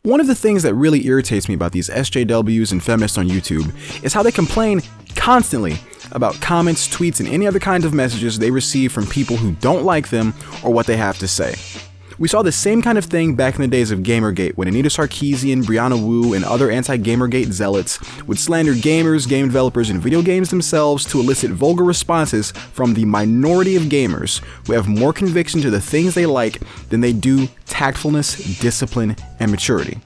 One of the things that really irritates me about these SJWs and feminists on YouTube is how they complain constantly about comments, tweets, and any other kind of messages they receive from people who don't like them or what they have to say. We saw the same kind of thing back in the days of Gamergate when Anita Sarkeesian, Brianna Wu, and other anti-Gamergate zealots would slander gamers, game developers, and video games themselves to elicit vulgar responses from the minority of gamers who have more conviction to the things they like than they do tactfulness, discipline, and maturity.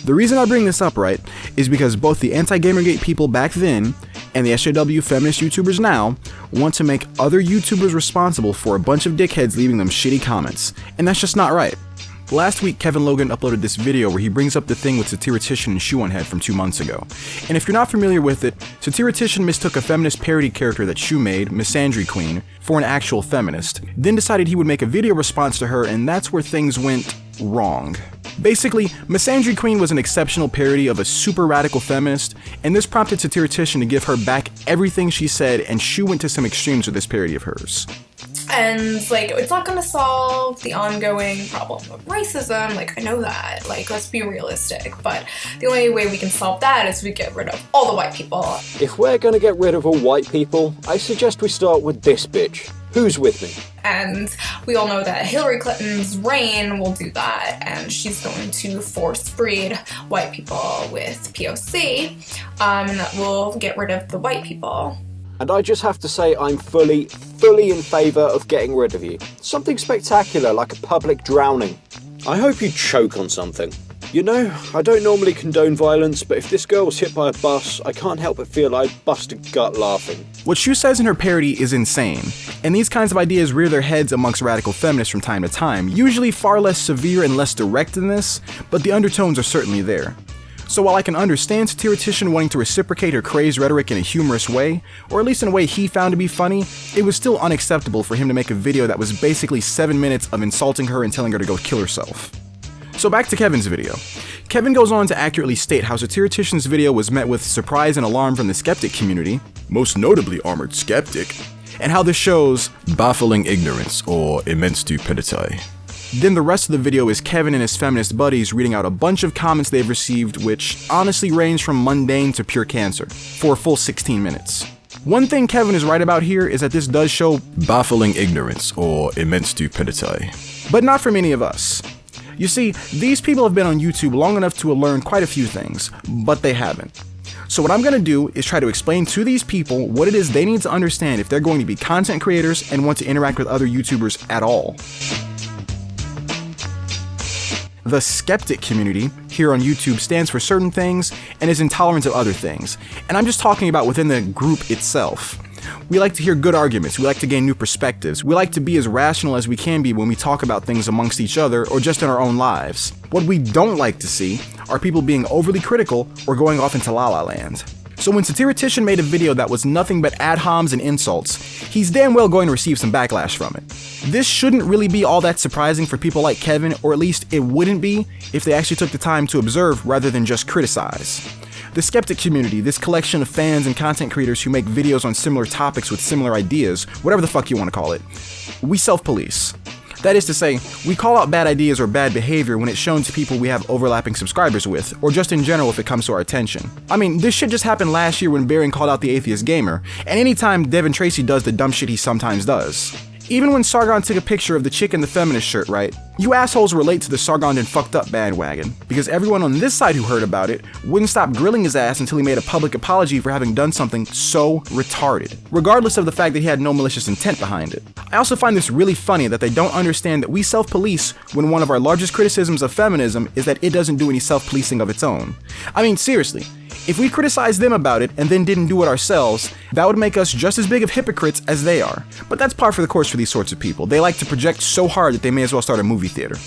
The reason I bring this up, right, is because both the anti-Gamergate people back then and the SJW feminist YouTubers now want to make other YouTubers responsible for a bunch of dickheads leaving them shitty comments, and that's just not right. Last week, Kevin Logan uploaded this video where he brings up the thing with Satiritician and Shoe on Head from 2 months ago. And if you're not familiar with it, Satiritician mistook a feminist parody character that Shoe made, Misandry Queen, for an actual feminist, then decided he would make a video response to her, and that's where things went wrong. Basically, Misandry Queen was an exceptional parody of a super radical feminist, and this prompted Satiritician to give her back everything she said, and Shoe went to some extremes with this parody of hers. And, it's not gonna solve the ongoing problem of racism, I know that, let's be realistic, but the only way we can solve that is we get rid of all the white people. If we're gonna get rid of all white people, I suggest we start with this bitch. Who's with me? And we all know that Hillary Clinton's reign will do that, and she's going to force breed white people with POC, and that will get rid of the white people. And I just have to say I'm fully in favour of getting rid of you. Something spectacular, like a public drowning. I hope you choke on something. You know, I don't normally condone violence, but if this girl was hit by a bus, I can't help but feel I'd bust a gut laughing. What Shoe says in her parody is insane, and these kinds of ideas rear their heads amongst radical feminists from time to time, usually far less severe and less direct than this, but the undertones are certainly there. So while I can understand Satiritician wanting to reciprocate her crazed rhetoric in a humorous way, or at least in a way he found to be funny, it was still unacceptable for him to make a video that was basically 7 minutes of insulting her and telling her to go kill herself. So back to Kevin's video. Kevin goes on to accurately state how Satiritician's video was met with surprise and alarm from the skeptic community, most notably Armored Skeptic, and how this shows baffling ignorance or immense stupidity. Then the rest of the video is Kevin and his feminist buddies reading out a bunch of comments they've received which honestly range from mundane to pure cancer, for a full 16 minutes. One thing Kevin is right about here is that this does show baffling ignorance or immense stupidity, but not for many of us. You see, these people have been on YouTube long enough to have learned quite a few things, but they haven't. So what I'm going to do is try to explain to these people what it is they need to understand if they're going to be content creators and want to interact with other YouTubers at all. The skeptic community here on YouTube stands for certain things and is intolerant of other things, and I'm just talking about within the group itself. We like to hear good arguments, we like to gain new perspectives, we like to be as rational as we can be when we talk about things amongst each other or just in our own lives. What we don't like to see are people being overly critical or going off into la-la land. So when Satiritician made a video that was nothing but ad homs and insults, he's damn well going to receive some backlash from it. This shouldn't really be all that surprising for people like Kevin, or at least it wouldn't be if they actually took the time to observe rather than just criticize. The skeptic community, this collection of fans and content creators who make videos on similar topics with similar ideas, whatever the fuck you want to call it, we self-police. That is to say, we call out bad ideas or bad behavior when it's shown to people we have overlapping subscribers with, or just in general if it comes to our attention. I mean, this shit just happened last year when Baron called out the atheist gamer, and anytime Devin Tracy does the dumb shit he sometimes does. Even when Sargon took a picture of the chick in the feminist shirt, right? You assholes relate to the Sargon and fucked up bandwagon, because everyone on this side who heard about it wouldn't stop grilling his ass until he made a public apology for having done something so retarded, regardless of the fact that he had no malicious intent behind it. I also find this really funny that they don't understand that we self-police when one of our largest criticisms of feminism is that it doesn't do any self-policing of its own. I mean, seriously. If we criticized them about it and then didn't do it ourselves, that would make us just as big of hypocrites as they are. But that's par for the course for these sorts of people. They like to project so hard that they may as well start a movie theater.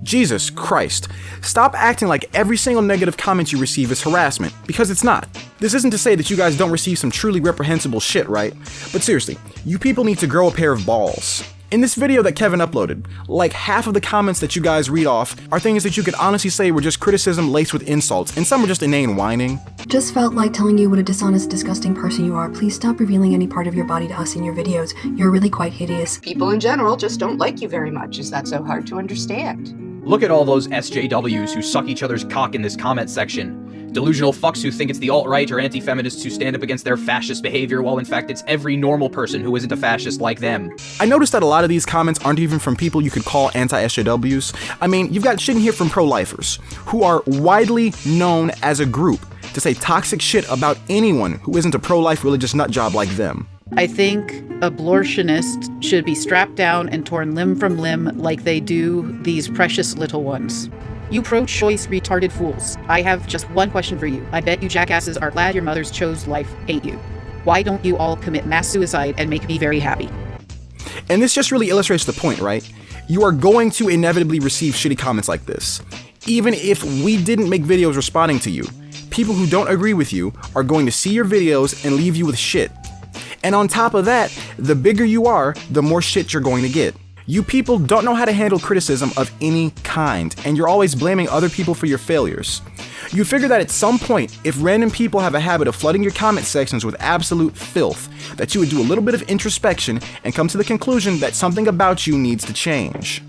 Jesus Christ. Stop acting like every single negative comment you receive is harassment, because it's not. This isn't to say that you guys don't receive some truly reprehensible shit, right? But seriously, you people need to grow a pair of balls. In this video that Kevin uploaded, like half of the comments that you guys read off are things that you could honestly say were just criticism laced with insults, and some were just inane whining. Just felt like telling you what a dishonest, disgusting person you are. Please stop revealing any part of your body to us in your videos. You're really quite hideous. People in general just don't like you very much. Is that so hard to understand? Look at all those SJWs who suck each other's cock in this comment section. Delusional fucks who think it's the alt-right or anti-feminists who stand up against their fascist behavior, while in fact it's every normal person who isn't a fascist like them. I noticed that a lot of these comments aren't even from people you could call anti-SJWs. I mean, you've got shit in here from pro-lifers, who are widely known as a group to say toxic shit about anyone who isn't a pro-life religious nutjob like them. I think abortionists should be strapped down and torn limb from limb like they do these precious little ones. You pro-choice retarded fools. I have just one question for you. I bet you jackasses are glad your mothers chose life, ain't you? Why don't you all commit mass suicide and make me very happy? And this just really illustrates the point, right? You are going to inevitably receive shitty comments like this. Even if we didn't make videos responding to you, people who don't agree with you are going to see your videos and leave you with shit. And on top of that, the bigger you are, the more shit you're going to get. You people don't know how to handle criticism of any kind, and you're always blaming other people for your failures. You figure that at some point, if random people have a habit of flooding your comment sections with absolute filth, that you would do a little bit of introspection and come to the conclusion that something about you needs to change.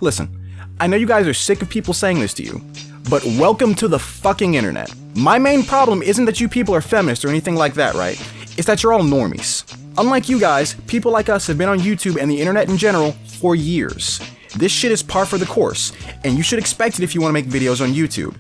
Listen, I know you guys are sick of people saying this to you, but welcome to the fucking internet. My main problem isn't that you people are feminists or anything like that, right? It's that you're all normies. Unlike you guys, people like us have been on YouTube and the internet in general for years. This shit is par for the course, and you should expect it if you want to make videos on YouTube.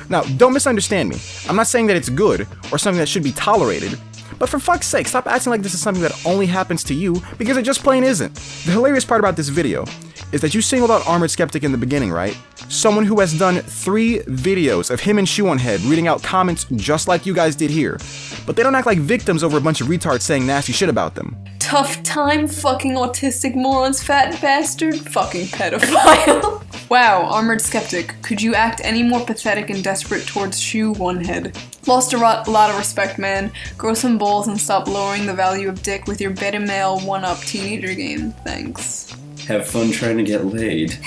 Now, don't misunderstand me. I'm not saying that it's good or something that should be tolerated, but for fuck's sake, stop acting like this is something that only happens to you, because it just plain isn't. The hilarious part about this video is that you singled out Armored Skeptic in the beginning, right? Someone who has done 3 videos of him and Shoe on Head reading out comments just like you guys did here. But they don't act like victims over a bunch of retards saying nasty shit about them. Tough time, fucking autistic morons, fat bastard, fucking pedophile. Wow, Armored Skeptic, could you act any more pathetic and desperate towards Shoe One Head? Lost a lot of respect, man. Grow some balls and stop lowering the value of dick with your beta male one-up teenager game. Thanks. Have fun trying to get laid.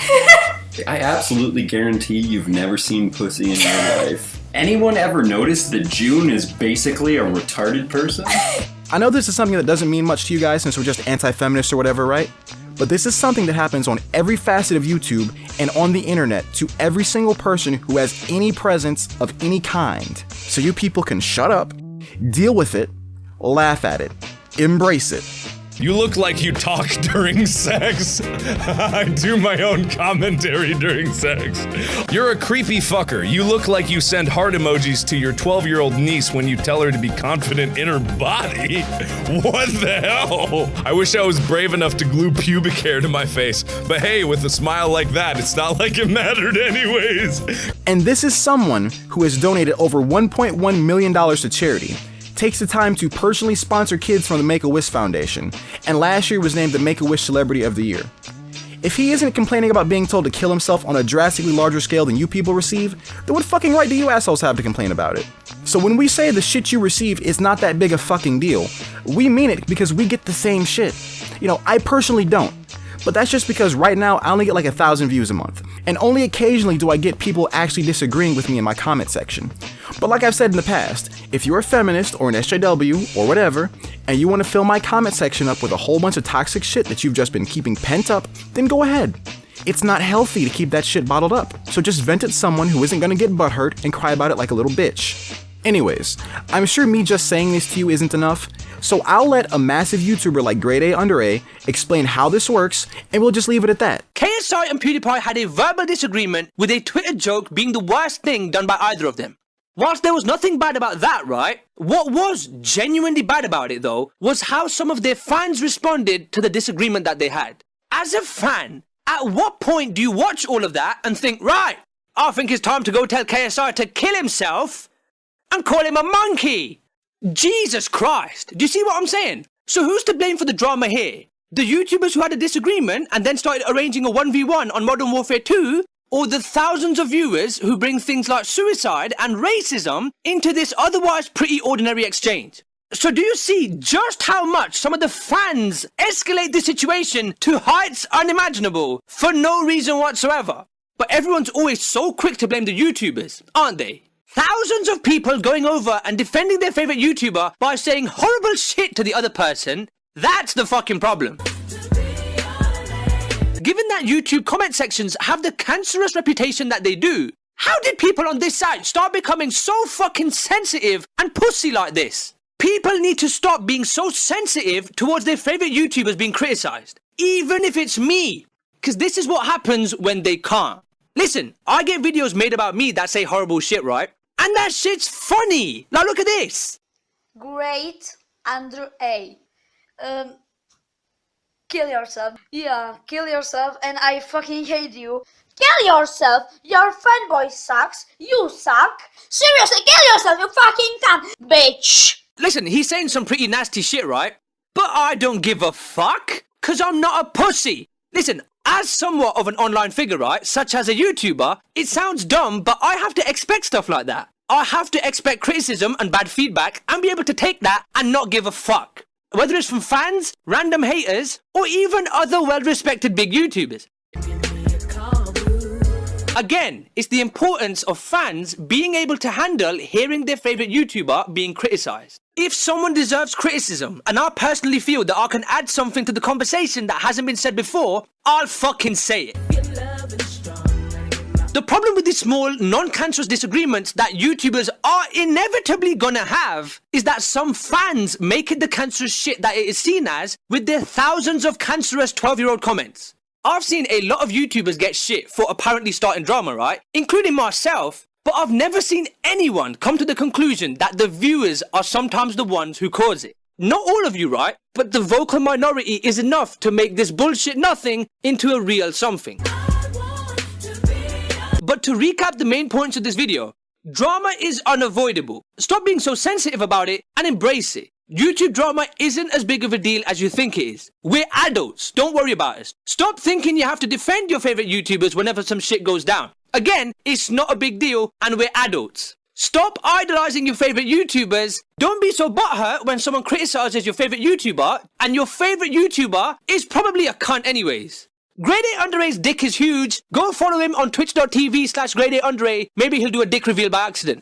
I absolutely guarantee you've never seen pussy in your life. Anyone ever noticed that June is basically a retarded person? I know this is something that doesn't mean much to you guys since we're just anti-feminists or whatever, right? But this is something that happens on every facet of YouTube and on the internet to every single person who has any presence of any kind. So you people can shut up, deal with it, laugh at it, embrace it. You look like you talk during sex. I do my own commentary during sex. You're a creepy fucker. You look like you send heart emojis to your 12-year-old niece when you tell her to be confident in her body. What the hell? I wish I was brave enough to glue pubic hair to my face. But hey, with a smile like that, it's not like it mattered anyways. And this is someone who has donated over $1.1 million to charity, takes the time to personally sponsor kids from the Make-A-Wish Foundation, and last year was named the Make-A-Wish Celebrity of the Year. If he isn't complaining about being told to kill himself on a drastically larger scale than you people receive, then what fucking right do you assholes have to complain about it? So when we say the shit you receive is not that big a fucking deal, we mean it because we get the same shit. You know, I personally don't. But that's just because right now I only get like 1,000 views a month, and only occasionally do I get people actually disagreeing with me in my comment section. But like I've said in the past, if you're a feminist or an SJW or whatever, and you want to fill my comment section up with a whole bunch of toxic shit that you've just been keeping pent up, then go ahead. It's not healthy to keep that shit bottled up, so just vent at someone who isn't gonna get butthurt and cry about it like a little bitch. Anyways, I'm sure me just saying this to you isn't enough, so I'll let a massive YouTuber like Grade A Under A explain how this works, and we'll just leave it at that. KSI and PewDiePie had a verbal disagreement, with a Twitter joke being the worst thing done by either of them. Whilst there was nothing bad about that, right? What was genuinely bad about it, though, was how some of their fans responded to the disagreement that they had. As a fan, at what point do you watch all of that and think, right, I think it's time to go tell KSI to kill himself and call him a monkey? Jesus Christ. Do you see what I'm saying? So who's to blame for the drama here? The YouTubers who had a disagreement and then started arranging a 1v1 on Modern Warfare 2? Or the thousands of viewers who bring things like suicide and racism into this otherwise pretty ordinary exchange? So do you see just how much some of the fans escalate the situation to heights unimaginable for no reason whatsoever? But everyone's always so quick to blame the YouTubers, aren't they? Thousands of people going over and defending their favorite YouTuber by saying horrible shit to the other person, that's the fucking problem. Given that YouTube comment sections have the cancerous reputation that they do, how did people on this site start becoming so fucking sensitive and pussy like this? People need to stop being so sensitive towards their favorite YouTubers being criticized, even if it's me. Because this is what happens when they can't. Listen, I get videos made about me that say horrible shit, right? And that shit's funny. Now look at this. Great, Andrew A. Kill yourself. Yeah, kill yourself and I fucking hate you. Kill yourself. Your fanboy sucks. You suck. Seriously, kill yourself, you fucking cunt, bitch. Listen, he's saying some pretty nasty shit, right? But I don't give a fuck, cause I'm not a pussy. Listen, as somewhat of an online figure, right, such as a YouTuber, it sounds dumb, but I have to expect stuff like that. I have to expect criticism and bad feedback and be able to take that and not give a fuck. Whether it's from fans, random haters, or even other well-respected big YouTubers. Again, it's the importance of fans being able to handle hearing their favourite YouTuber being criticised. If someone deserves criticism, and I personally feel that I can add something to the conversation that hasn't been said before, I'll fucking say it. The problem with these small, non-cancerous disagreements that YouTubers are inevitably gonna have is that some fans make it the cancerous shit that it is seen as with their thousands of cancerous 12-year-old comments. I've seen a lot of YouTubers get shit for apparently starting drama, right? Including myself, but I've never seen anyone come to the conclusion that the viewers are sometimes the ones who cause it. Not all of you, right? But the vocal minority is enough to make this bullshit nothing into a real something. But to recap the main points of this video, drama is unavoidable. Stop being so sensitive about it and embrace it. YouTube drama isn't as big of a deal as you think it is. We're adults, don't worry about us. Stop thinking you have to defend your favorite YouTubers whenever some shit goes down. Again, it's not a big deal and we're adults. Stop idolizing your favorite YouTubers. Don't be so butthurt when someone criticizes your favorite YouTuber and your favorite YouTuber is probably a cunt anyways. Grade A Undera's dick is huge. Go follow him on twitch.tv/grade A Undera. Maybe he'll do a dick reveal by accident.